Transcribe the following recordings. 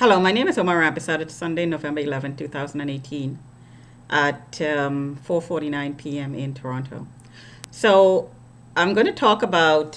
Hello, my name is Omar Rabisat. It's Sunday, November 11, 2018 at 4:49 p.m. in Toronto. So I'm going to talk about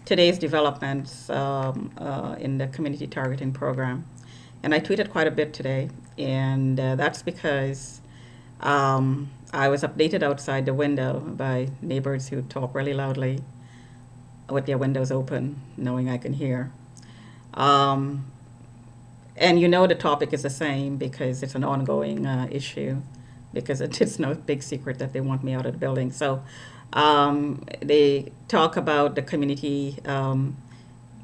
today's developments in the community targeting program. And I tweeted quite a bit today, and that's because I was updated outside the window by neighbors who talk really loudly with their windows open, knowing I can hear. Um, And you know the topic is the same because it's an ongoing issue, because it's no big secret that they want me out of the building. So they talk about the community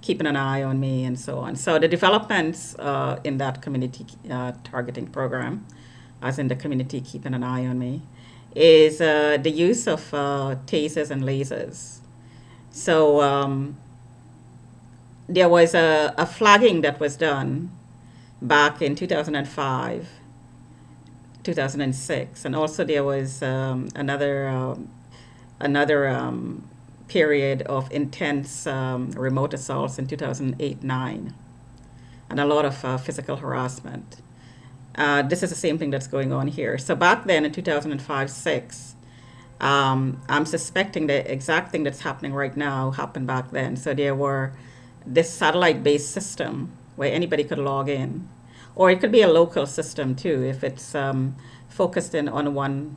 keeping an eye on me and so on. So the developments in that community targeting program, as in the community keeping an eye on me, is the use of tasers and lasers. So there was a flagging that was done back in 2005, 2006, and also there was another period of intense remote assaults in 2008-9, and a lot of physical harassment. This is the same thing that's going on here. So back then in 2005-6, I'm suspecting the exact thing that's happening right now happened back then. So there were this satellite-based system where anybody could log in, or it could be a local system too if it's focused in on one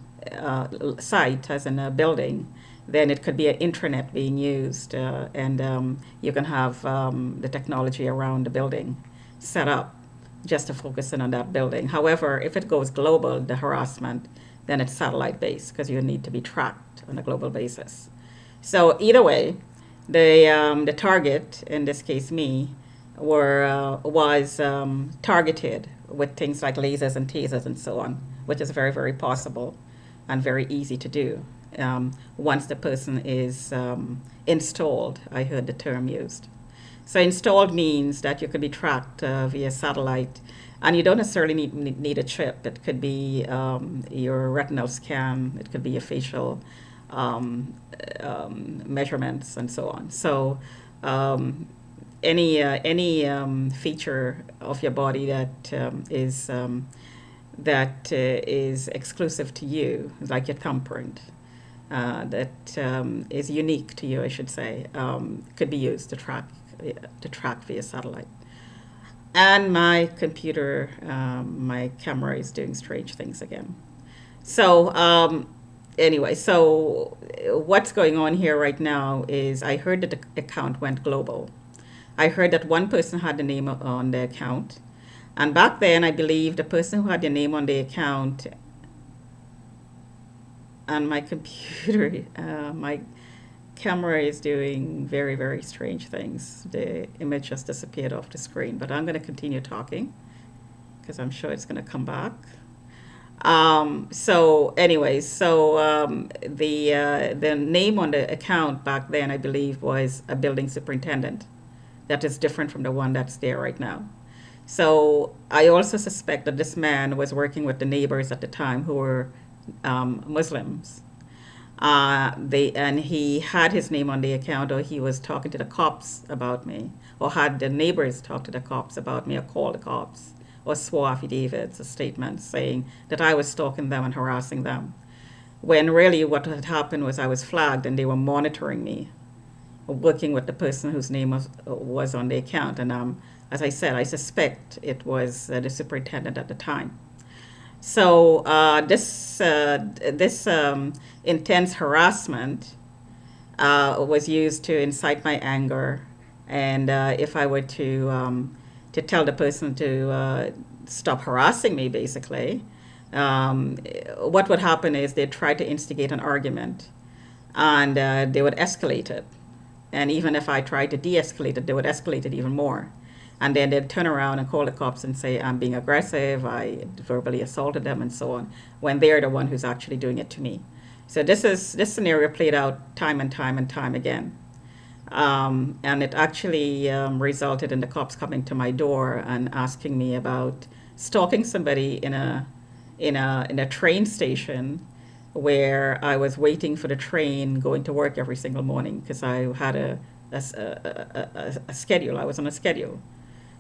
site, as in a building. Then it could be an intranet being used, and you can have the technology around the building set up just to focus in on that building. However, if it goes global, the harassment, then it's satellite based because you need to be tracked on a global basis. So either way, the target, in this case me, was targeted with things like lasers and tasers and so on, which is very, very possible and very easy to do once the person is installed. I heard the term used. So installed means that you could be tracked via satellite, and you don't necessarily need a chip. It could be your retinal scan, it could be your facial measurements, and so on. So any feature of your body that is exclusive to you, like your thumbprint, that is unique to you, I should say, could be used to track via satellite. And my computer, my camera is doing strange things again. So anyway, so what's going on here right now is I heard that the account went global. I heard that one person had the name on the account. And back then, I believe the person who had the name on the account and my computer, my camera is doing very, very strange things. The image just disappeared off the screen, but I'm going to continue talking because I'm sure it's going to come back. So anyways, so the name on the account back then, I believe, was a building superintendent. That is different from the one that's there right now. So I also suspect that this man was working with the neighbors at the time who were Muslims. And he had his name on the account, or he was talking to the cops about me, or had the neighbors talk to the cops about me, or call the cops, or swore affidavits, or statements saying that I was stalking them and harassing them. When really what had happened was I was flagged and they were monitoring me, working with the person whose name was on the account. And as I said, I suspect it was the superintendent at the time. So this intense harassment was used to incite my anger, and if I were to tell the person to stop harassing me, basically, what would happen is they'd try to instigate an argument, and they would escalate it. And even if I tried to de-escalate it, they would escalate it even more. And then they'd turn around and call the cops and say, I'm being aggressive, I verbally assaulted them, and so on, when they're the one who's actually doing it to me. So this scenario played out time and time and time again. And it actually resulted in the cops coming to my door and asking me about stalking somebody in a train station where I was waiting for the train going to work every single morning because I had a schedule. I was on a schedule.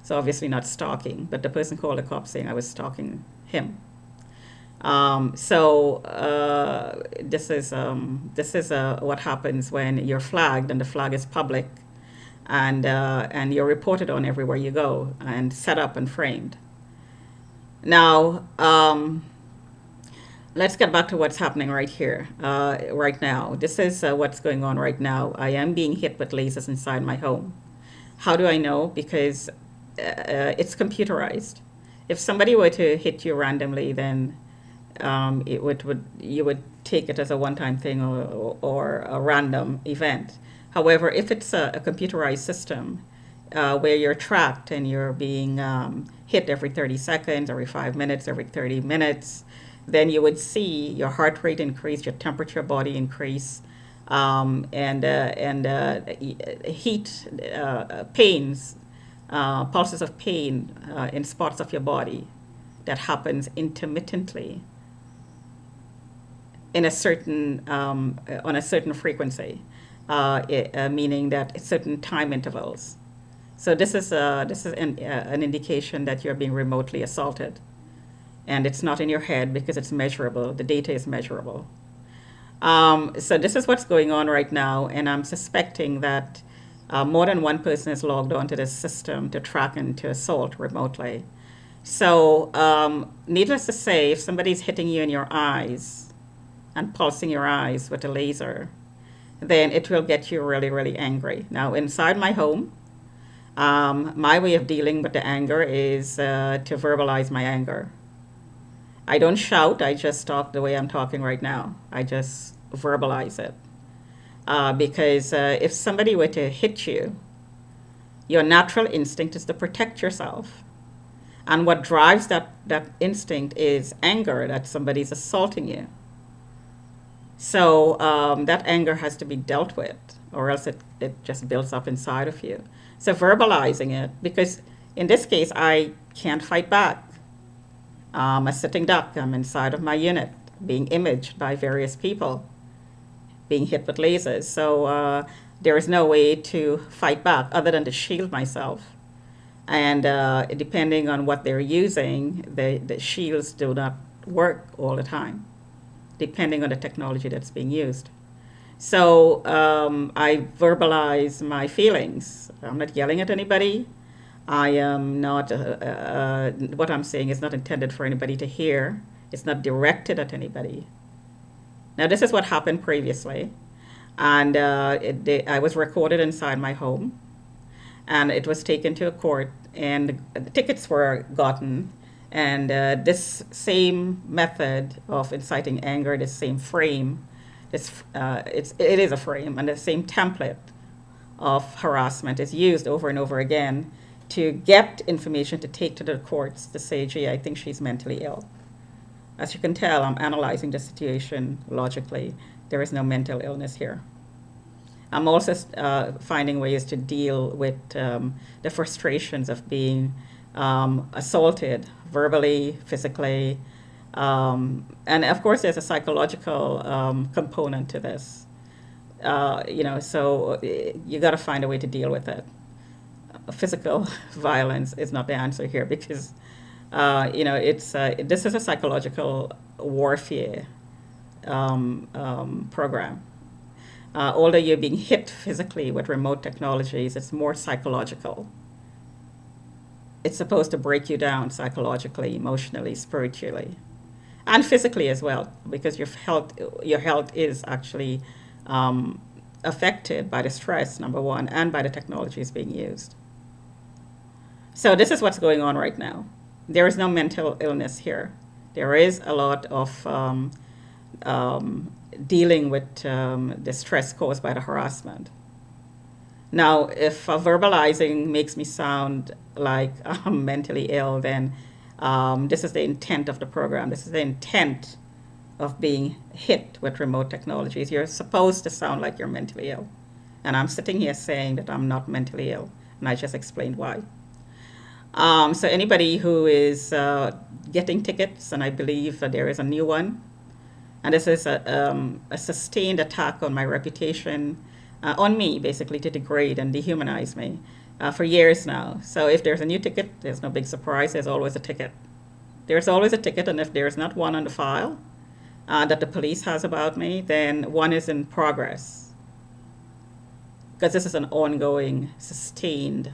So obviously not stalking, but the person called the cops saying I was stalking him. This is what happens when you're flagged and the flag is public, and you're reported on everywhere you go and set up and framed. Now, let's get back to what's happening right here, right now. This is what's going on right now. I am being hit with lasers inside my home. How do I know? Because it's computerized. If somebody were to hit you randomly, then you would take it as a one-time thing, or a random event. However, if it's a computerized system where you're tracked and you're being hit every 30 seconds, every 5 minutes, every 30 minutes, then you would see your heart rate increase, your temperature body increase, and heat, pains, pulses of pain in spots of your body that happens intermittently in a certain on a certain frequency, meaning that certain time intervals. So this is an indication that you're being remotely assaulted, and it's not in your head because it's measurable. The data is measurable. So this is what's going on right now, and I'm suspecting that more than one person is logged onto this system to track and to assault remotely. So, needless to say, if somebody's hitting you in your eyes and pulsing your eyes with a laser, then it will get you really, really angry. Now, inside my home, my way of dealing with the anger is to verbalize my anger. I don't shout, I just talk the way I'm talking right now. I just verbalize it. Because if somebody were to hit you, your natural instinct is to protect yourself. And what drives that instinct is anger that somebody's assaulting you. So that anger has to be dealt with, or else it just builds up inside of you. So verbalizing it, because in this case, I can't fight back. I'm a sitting duck. I'm inside of my unit, being imaged by various people, being hit with lasers. So there is no way to fight back other than to shield myself. And depending on what they're using, the shields do not work all the time, depending on the technology that's being used. So I verbalize my feelings. I'm not yelling at anybody. I am not, what I'm saying is not intended for anybody to hear. It's not directed at anybody. Now, this is what happened previously. And I was recorded inside my home. And it was taken to a court, and the tickets were gotten. And this same method of inciting anger, this same frame, it is a frame, and the same template of harassment is used over and over again to get information to take to the courts to say, gee, I think she's mentally ill. As you can tell, I'm analyzing the situation logically. There is no mental illness here. I'm also finding ways to deal with the frustrations of being assaulted verbally, physically, and of course there's a psychological component to this. So you got to find a way to deal with it. Physical violence is not the answer here because this is a psychological warfare program. Although you're being hit physically with remote technologies, it's more psychological. It's supposed to break you down psychologically, emotionally, spiritually, and physically as well, because your health is actually affected by the stress, number one, and by the technologies being used. So this is what's going on right now. There is no mental illness here. There is a lot of dealing with the stress caused by the harassment. Now, if verbalizing makes me sound like I'm mentally ill, then this is the intent of the program. This is the intent of being hit with remote technologies. You're supposed to sound like you're mentally ill. And I'm sitting here saying that I'm not mentally ill, and I just explained why. So anybody who is getting tickets, and I believe there is a new one, and this is a sustained attack on my reputation, on me, basically, to degrade and dehumanize me. for years now. So if there's a new ticket, there's no big surprise. There's always a ticket. There's always a ticket, and if there's not one on the file that the police has about me, then one is in progress. Because this is an ongoing, sustained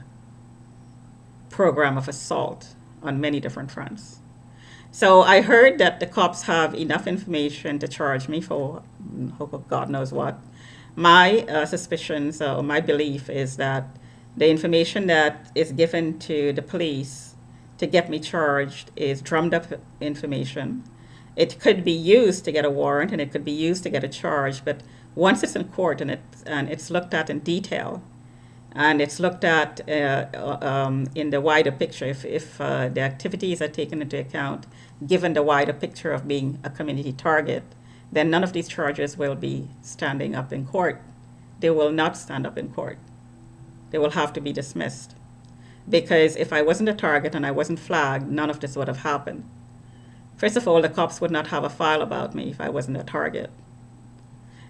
program of assault on many different fronts. So I heard that the cops have enough information to charge me for God knows what. My suspicions, or my belief is that the information that is given to the police to get me charged is drummed up information. It could be used to get a warrant and it could be used to get a charge, but once it's in court and it's looked at in detail, and it's looked at in the wider picture, if the activities are taken into account, given the wider picture of being a community target, then none of these charges will be standing up in court. They will not stand up in court. They will have to be dismissed. Because if I wasn't a target and I wasn't flagged, none of this would have happened. First of all, the cops would not have a file about me if I wasn't a target.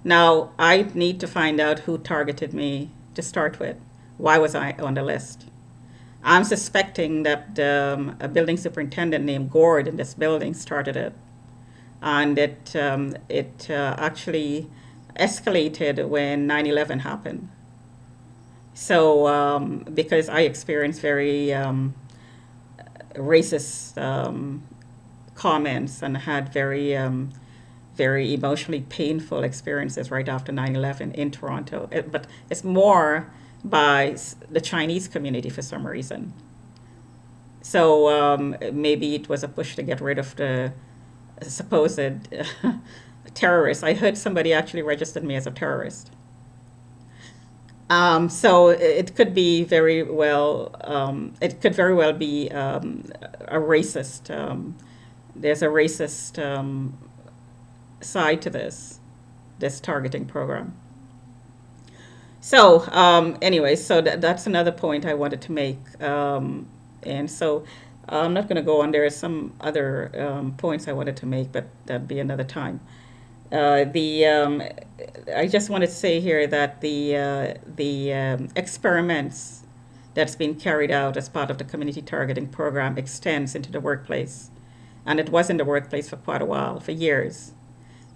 Now, I need to find out who targeted me to start with. Why was I on the list? I'm suspecting that a building superintendent named Gord in this building started it. And it actually escalated when 9/11 happened. So, because I experienced very racist comments and had very emotionally painful experiences right after 9/11 in Toronto. But it's more by the Chinese community for some reason. So maybe it was a push to get rid of the supposed terrorists. I heard somebody actually registered me as a terrorist. So it could be very well, it could very well be a racist. There's a racist side to this targeting program. So anyway, so that's another point I wanted to make. And so I'm not going to go on. There are some other points I wanted to make, but that'd be another time. I just wanted to say here that the experiments that's been carried out as part of the community targeting program extends into the workplace. And it was in the workplace for quite a while, for years.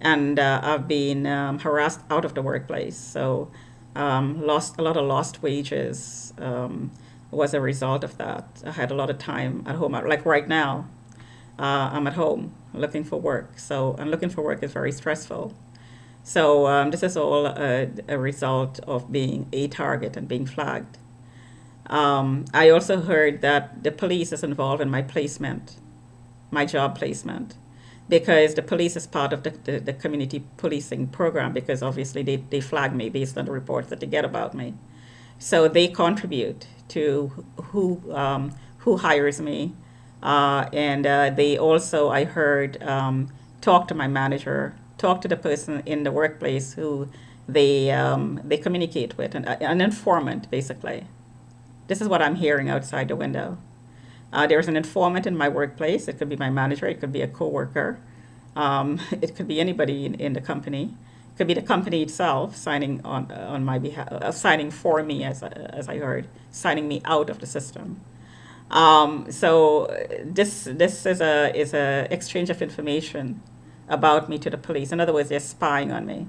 And I've been harassed out of the workplace. So lost a lot of lost wages was a result of that. I had a lot of time at home. Like right now, I'm at home looking for work. So, and looking for work is very stressful. So this is all a result of being a target and being flagged. I also heard that the police is involved in my placement, my job placement, because the police is part of the community policing program, because obviously they flag me based on the reports that they get about me. So they contribute to who hires me. And they also, I heard, talk to my manager, talk to the person in the workplace who they communicate with, an informant, basically. This is what I'm hearing outside the window. There's an informant in my workplace. It could be my manager. It could be a coworker. It could be anybody in the company. It could be the company itself signing on my behalf, signing for me, as I heard, signing me out of the system. So this is a exchange of information about me to the police. In other words, they're spying on me.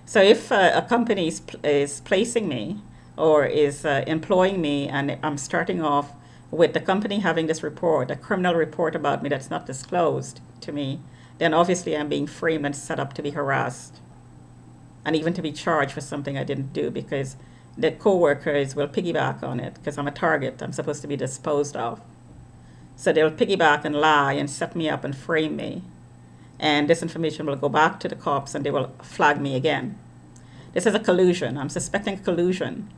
So if a company is placing me or is employing me, and I'm starting off with the company having this report, a criminal report about me that's not disclosed to me, then obviously I'm being framed and set up to be harassed and even to be charged for something I didn't do, because the co-workers will piggyback on it because I'm a target. I'm supposed to be disposed of. So they'll piggyback and lie and set me up and frame me. And this information will go back to the cops and they will flag me again. This is a collusion. I'm suspecting a collusion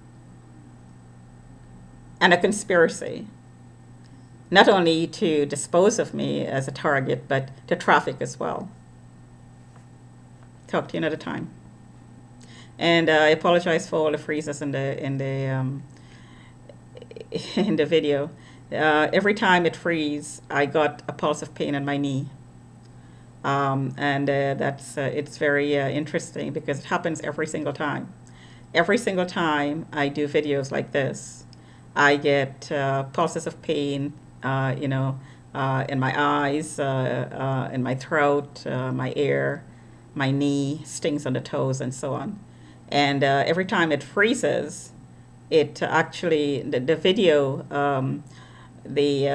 and a conspiracy, not only to dispose of me as a target, but to traffic as well. Talk to you another time. And I apologize for all the freezes in the video. Every time it freezes, I got a pulse of pain in my knee. That's it's very interesting because it happens every single time. Every single time I do videos like this, I get pulses of pain, in my eyes, in my throat, my ear, my knee, stings on the toes, and so on. And every time it freezes, it actually the video the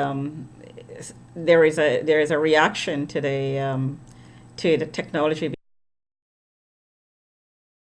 there is a reaction to the technology